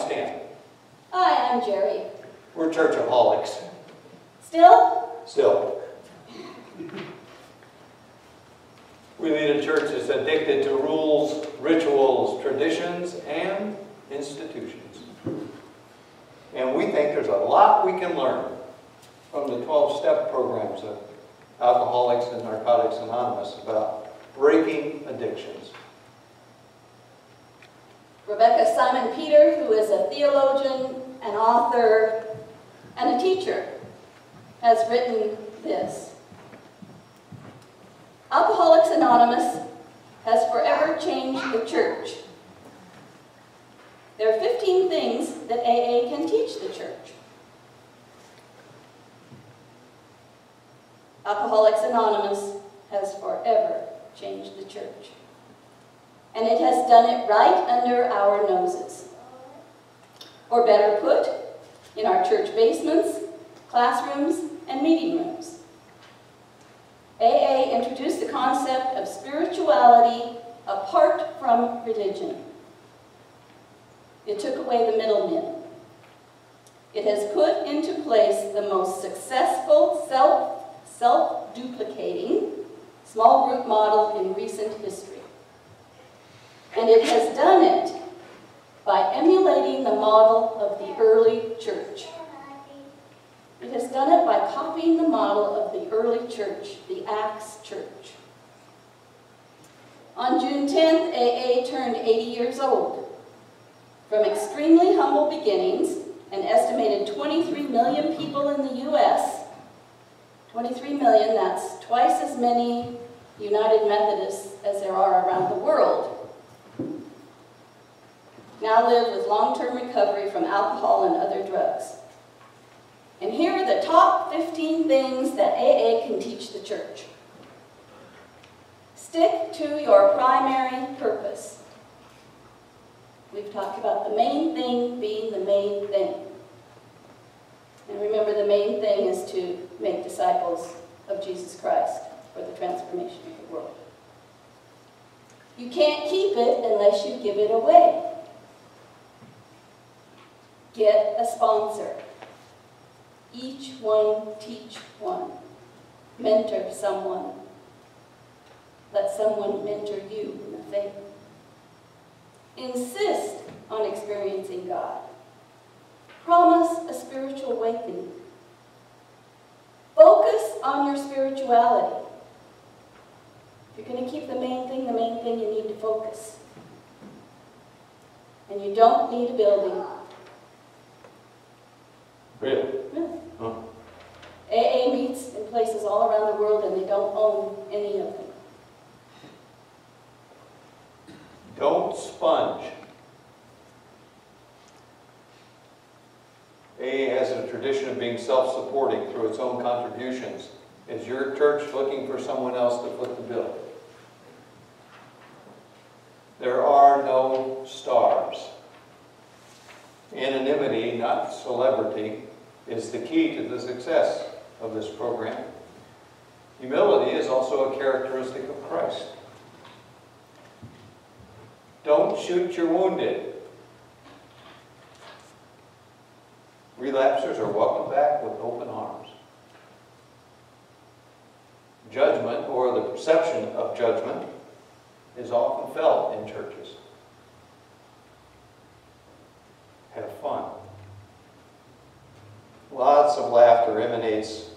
Stan. Hi, I'm Gerri. We're churchaholics. Still? Still. We lead a church that's addicted to rules, rituals, traditions, and institutions. And we think there's a lot we can learn from the 12-step programs of Alcoholics and Narcotics Anonymous about breaking addictions. Rebecca Simon Peter, who is a theologian, an author, and a teacher, has written this. Alcoholics Anonymous has forever changed the church. There are 15 things that AA can teach the church. Alcoholics Anonymous has forever changed the church. And it has done it right under our noses. Or better put, in our church basements, classrooms, and meeting rooms. AA introduced the concept of spirituality apart from religion. It took away the middlemen. It has put into place the most successful self-duplicating small group model in recent history. And it has done it by emulating the model of the early church. It has done it by copying the model of the early church, the Acts church. On June 10th, AA turned 80 years old. From extremely humble beginnings, an estimated 23 million people in the U.S., 23 million, that's twice as many United Methodists as there are around the world, now live with long-term recovery from alcohol and other drugs. And here are the top 15 things that AA can teach the church. Stick to your primary purpose. We've talked about the main thing being the main thing. And remember, the main thing is to make disciples of Jesus Christ for the transformation of the world. You can't keep it unless you give it away. Get a sponsor. Each one teach one. Mentor someone. Let someone mentor you in the faith. Insist on experiencing God. Promise a spiritual awakening. Focus on your spirituality. If you're going to keep the main thing, you need to focus. And you don't need a building. Really? Really. Huh. AA meets in places all around the world, and they don't own any of them. Don't sponge. AA has a tradition of being self-supporting through its own contributions. Is your church looking for someone else to foot the bill? There are no stars. Anonymity, not celebrity, is the key to the success of this program. Humility is also a characteristic of Christ. Don't shoot your wounded. Relapsers are welcomed back with open arms. Judgment, or the perception of judgment, is often felt in churches. Have fun. Lots of laughter emanates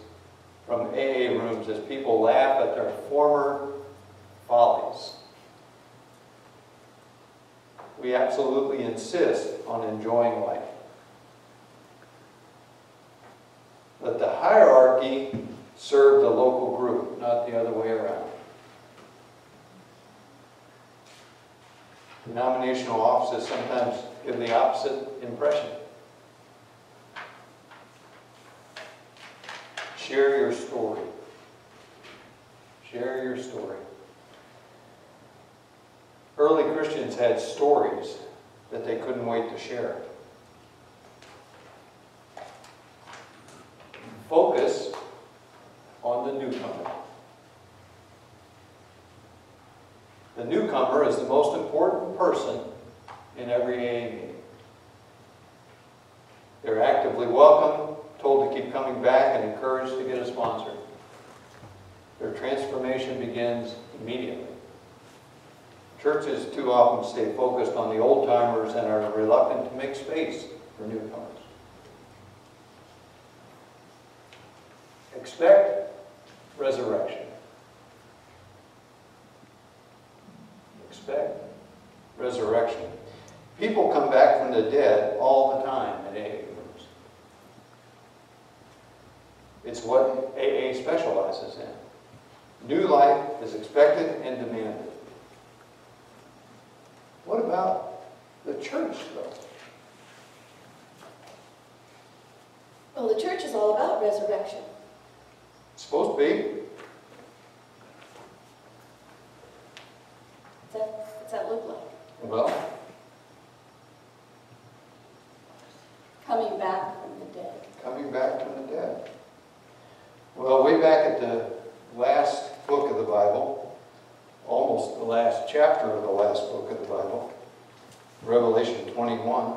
from AA rooms as people laugh at their former follies. We absolutely insist on enjoying life. Let the hierarchy serve the local group, not the other way around. Denominational offices sometimes give the opposite impression. Share your story. Share your story. Early Christians had stories that they couldn't wait to share. Focus on the newcomer. The newcomer is the most important person in every AA meeting. They're actively welcome, told to keep coming back, and encouraged to get a sponsor. Their transformation begins immediately. Churches too often stay focused on the old-timers and are reluctant to make space for newcomers. Expect resurrection. Expect resurrection. People come back from the dead all the time in AA groups. It's what AA specializes in. New life is expected and demanded. What about the church, though? Well, the church is all about resurrection. It's supposed to be. What's that look like? Well, Coming back from the dead. coming back from the dead. Well, way back at the last book of the Bible, almost the last chapter of the last book of the Bible, Revelation 21,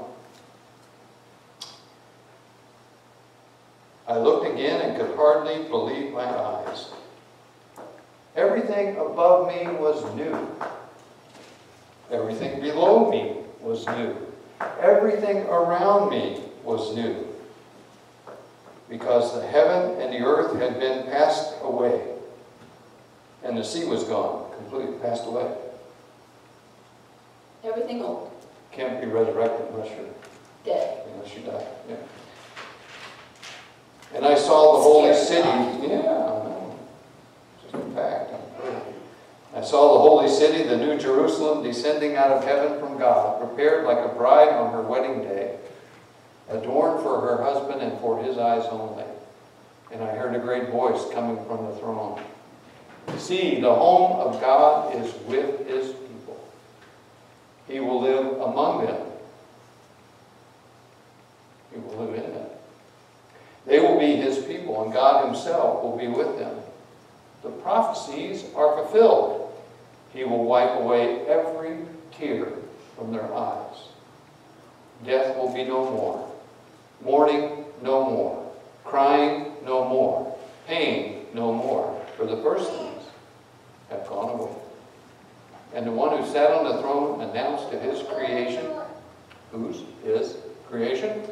I looked again and could hardly believe my eyes. Everything above me was new. Everything below me was new. Everything around me was new. Because the heaven and the earth had been passed away. And the sea was gone, completely passed away. Everything old. Can't be resurrected unless Dead. you die. Yeah. And I saw the holy city. Scary. Yeah, I know. Just a fact. I saw the holy city, the new Jerusalem, descending out of heaven from God, prepared like a bride on her wedding day, adorned for her husband and for his eyes only. And I heard a great voice coming from the throne. See, the home of God is with his people. He will live among them. He will live in them. They will be his people, and God himself will be with them. The prophecies are fulfilled. He will wipe away every tear from their eyes. Death will be no more. Mourning no more. Crying no more. Pain no more. For the first things have gone away. And the one who sat on the throne announced to his creation, whose? His creation?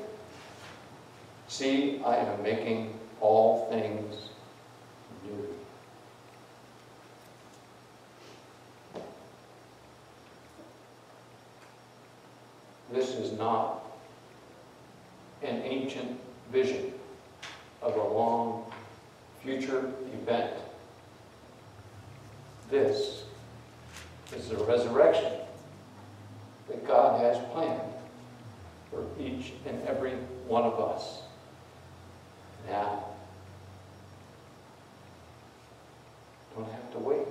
See, I am making all things new. This is not an ancient vision of a long future event. This is the resurrection that God has planned for each and every one of us. Now, don't have to wait.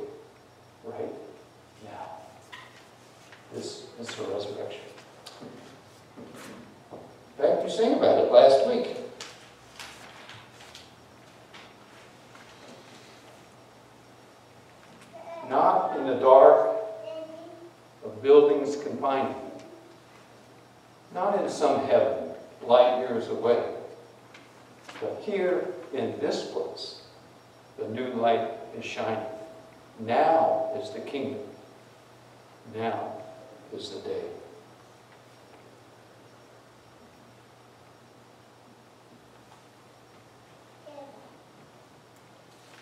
Right now. This is the resurrection. In fact, you sang about it last week. Not in the dark of buildings confining you. Not in some heaven light years away. But here in this place, the new light is shining. Now is the kingdom. Now is the day.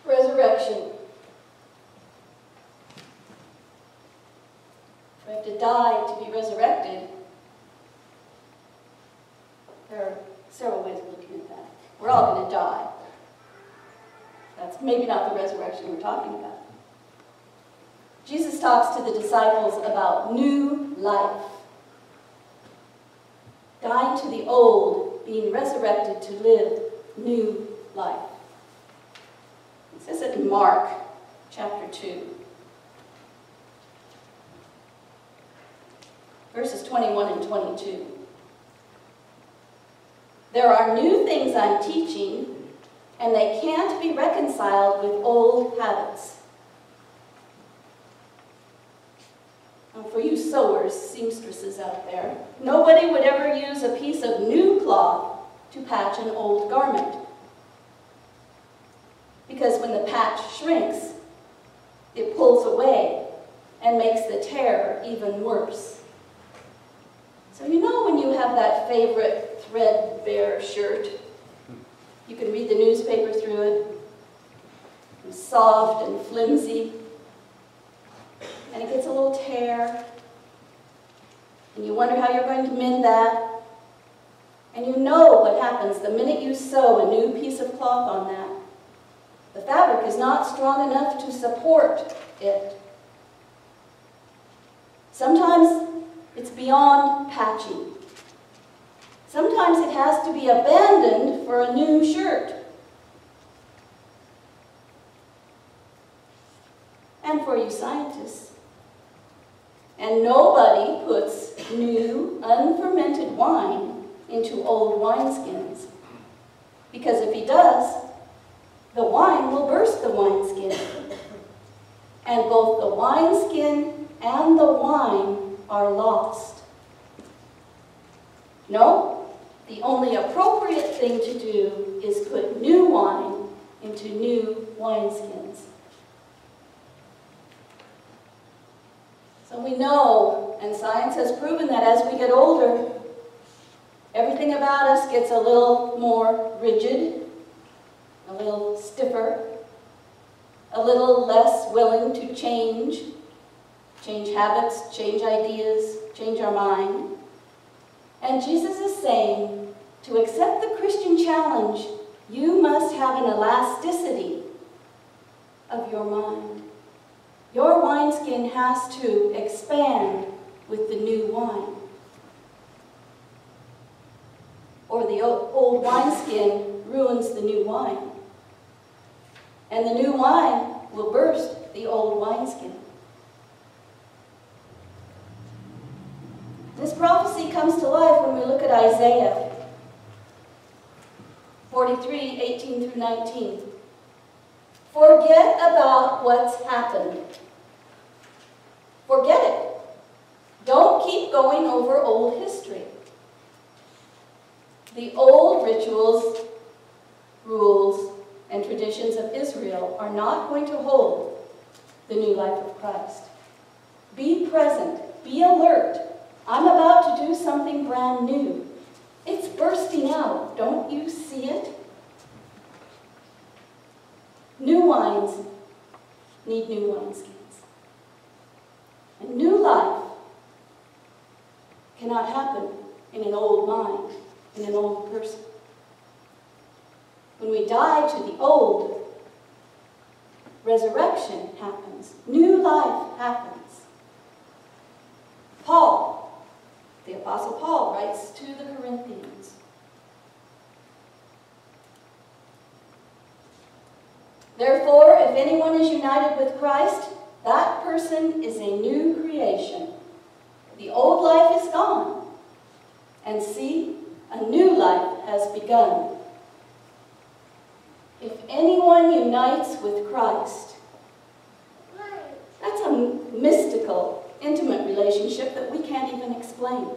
Resurrection. We have to die to be resurrected. There are several ways of looking at that. We're all going to die. That's maybe not the resurrection we're talking about. Jesus talks to the disciples about new life. Dying to the old, being resurrected to live new life. It says it in Mark chapter 2. Verses 21 and 22. There are new things I'm teaching, and they can't be reconciled with old habits. And for you sewers, seamstresses out there, nobody would ever use a piece of new cloth to patch an old garment. Because when the patch shrinks, it pulls away and makes the tear even worse. So you know when you have that favorite threadbare shirt, you can read the newspaper through it, it's soft and flimsy, and it gets a little tear, and you wonder how you're going to mend that, and you know what happens the minute you sew a new piece of cloth on that. The fabric is not strong enough to support it. Sometimes it's beyond patching. Sometimes it has to be abandoned for a new shirt. And for you scientists. And nobody puts new, unfermented wine into old wineskins. Because if he does, the wine will burst the wineskin. And both the wineskin and the wine are lost. No, the only appropriate thing to do is put new wine into new wineskins. So we know, and science has proven that as we get older, everything about us gets a little more rigid, a little stiffer, a little less willing to change habits, change ideas, change our mind. And Jesus is saying, to accept the Christian challenge, you must have an elasticity of your mind. Your wineskin has to expand with the new wine. Or the old wineskin ruins the new wine. And the new wine will burst the old wineskin. This prophecy comes to life when we look at Isaiah 43, 18 through 19. Forget about what's happened. Forget it. Don't keep going over old history. The old rituals, rules, and traditions of Israel are not going to hold the new life of Christ. Be present. Be alert. I'm about to do something brand new. It's bursting out. Don't you see it? New wines need new wineskins. And new life cannot happen in an old mind, in an old person. When we die to the old, resurrection happens. New life happens. Paul, the Apostle Paul, writes to the Corinthians, therefore, if anyone is united with Christ, that person is a new creation. The old life is gone, and see, a new life has begun. If anyone unites with Christ, that's a mystical, intimate relationship that we can't even explain.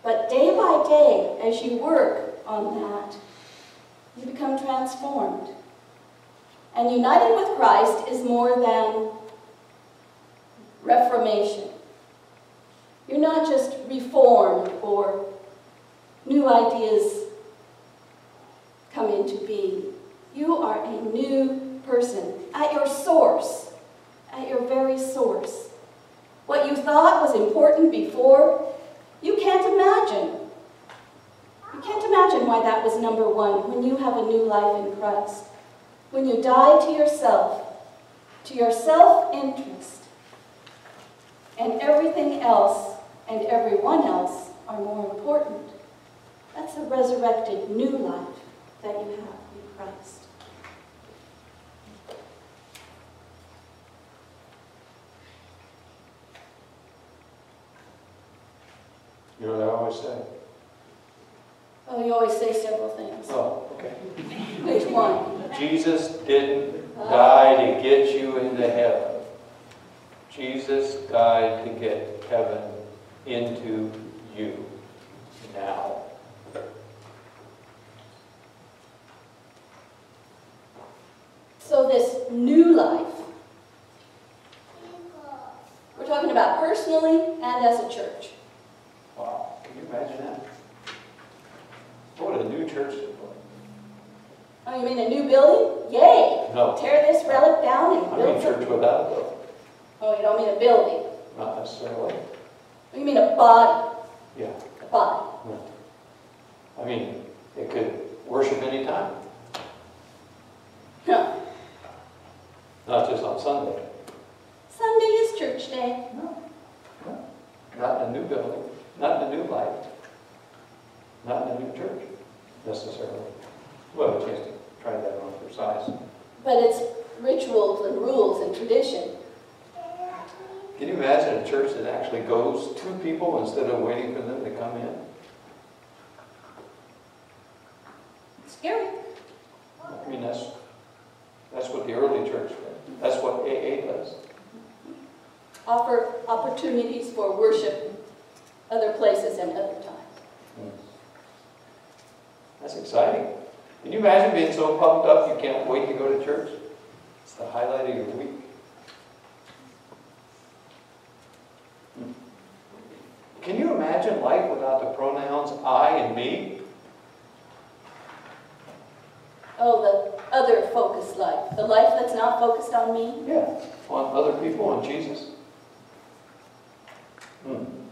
But day by day, as you work on that, you become transformed. And united with Christ is more than reformation. You're not just reformed or new ideas come into being. You are a new person at your source, at your very source. What you thought was important before, you can't imagine. You can't imagine why that was number one when you have a new life in Christ. When you die to yourself, to your self-interest, and everything else and everyone else are more important. That's a resurrected new life that you have in Christ. You know what I always say? Oh, you always say several things. Oh, okay. Which one? Jesus didn't die to get you into heaven. Jesus died to get heaven into you now. new life. We're talking about personally and as a church. Wow, can you imagine that? What a new church look like. Oh, you mean a new building? Yay! No. Tear this relic down and I build mean church something. without a building. Oh, you don't mean a building. Not necessarily. Oh, you mean a body. Yeah. A body. No. I mean, it could worship anytime, No. not just on Sunday. Sunday is church day. No. Not in a new building, not in a new life, not in a new church, necessarily. Well, a chance to try that on for size. But it's rituals and rules and tradition. Can you imagine a church that actually goes to people instead of waiting for them to come in? It's scary. I mean, that's what the early church did. That's what AA does. Offer opportunities for worship other places and other times. That's exciting. Can you imagine being so pumped up you can't wait to go to church? It's the highlight of your week. Can you imagine life without the pronouns I and me? Oh, the other focused life. The life that's not focused on me. Yeah, on other people, on Jesus.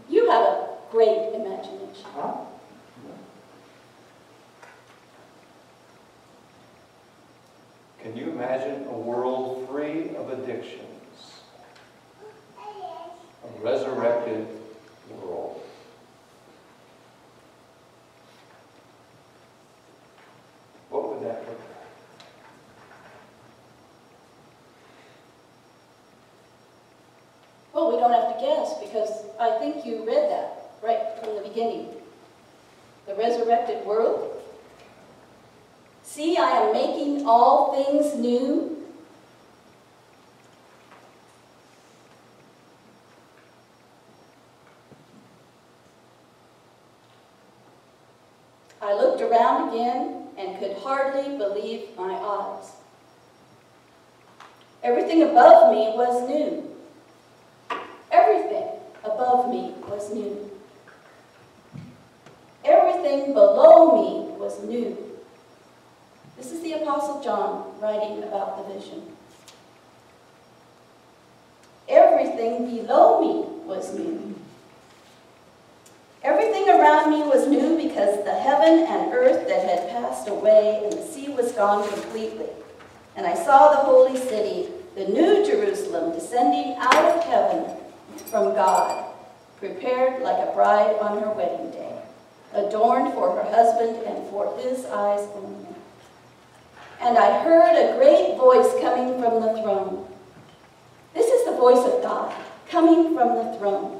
You have a great imagination. Huh? Can you imagine a world free of addictions? A resurrected world. What would that look like? Well, we don't have to guess because I think you read that right from the beginning. The resurrected world. See, I am making all things new. I looked around again and could hardly believe my eyes. Everything above me was new. Everything above me was new. Everything below me was new. This is the Apostle John writing about the vision. Everything below me was new. Everything around me was new because the heaven and earth that had passed away and the sea was gone completely. And I saw the holy city, the new Jerusalem, descending out of heaven from God, prepared like a bride on her wedding day, adorned for her husband and for his eyes only. And I heard a great voice coming from the throne. This is the voice of God, coming from the throne.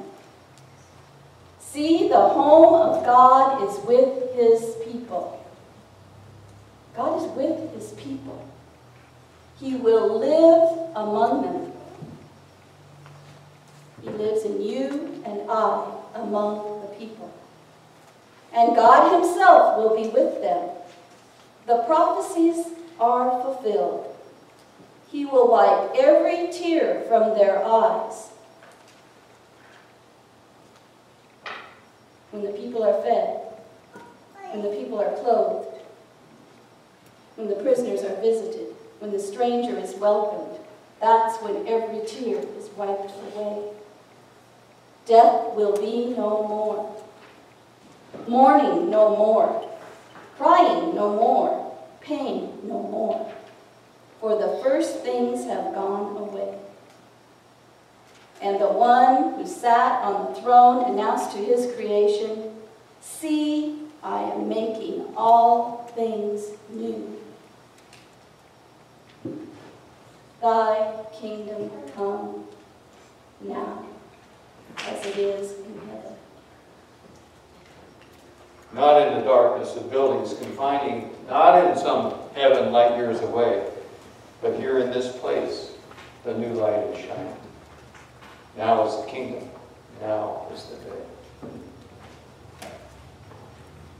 See, the home of God is with his people. God is with his people. He will live among them. He lives in you and I among the people. And God himself will be with them. The prophecies are fulfilled. He will wipe every tear from their eyes. When the people are fed, when the people are clothed, when the prisoners are visited, when the stranger is welcomed, that's when every tear is wiped away. Death will be no more. Mourning no more. Crying no more. Pain no more. For the first things have gone away. And the one who sat on the throne announced to his creation, see, I am making all things new. Thy kingdom come now, as it is in heaven. Not in the darkness of buildings confining, not in some heaven light years away, but here in this place, the new light is shining. Now is the kingdom. Now is the day.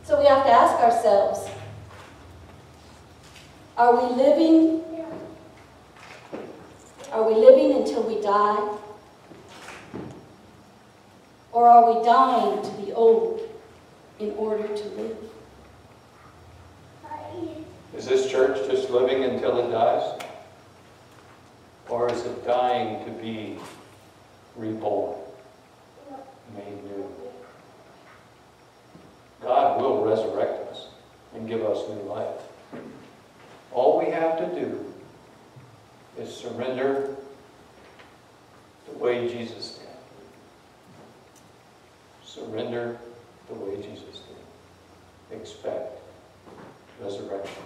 So we have to ask ourselves, are we living Are we living until we die? Or are we dying to the old in order to live? Is this church just living until it dies? Or is it dying to be reborn, made new? God will resurrect us and give us new life. All we have to do is surrender the way Jesus did. Surrender the way Jesus did. Expect resurrection.